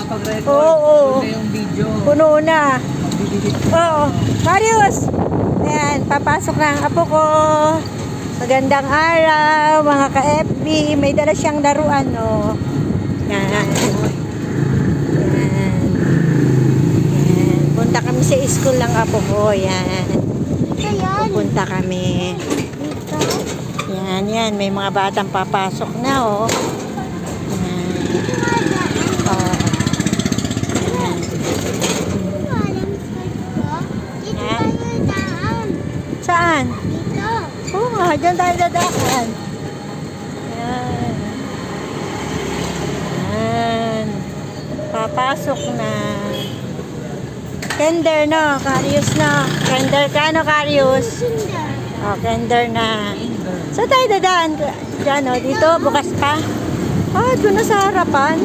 nakapag-record. Oo. Puno na yung video. Puno na. Magdidelete. Oo. Marius! Ayan, papasok na ang apo ko. Magandang araw, mga ka-FB. May dala siyang laruan, oh. Yan. Yan. Yan. Punta kami sa school ng apo ko. Yan. Pupunta kami. Yan. May mga batang papasok na, oh. Yan. Oh. Saan? Dito. Oo nga, dyan tayo dadaan. Yan. Yan. Papasok na. Kender, no? Karius, no? Kender ka, no, Karius? Kinder. Oh, kender na. Saan tayo dadaan? Dyan, no? Dito, bukas pa. Ah, doon na sa harapan.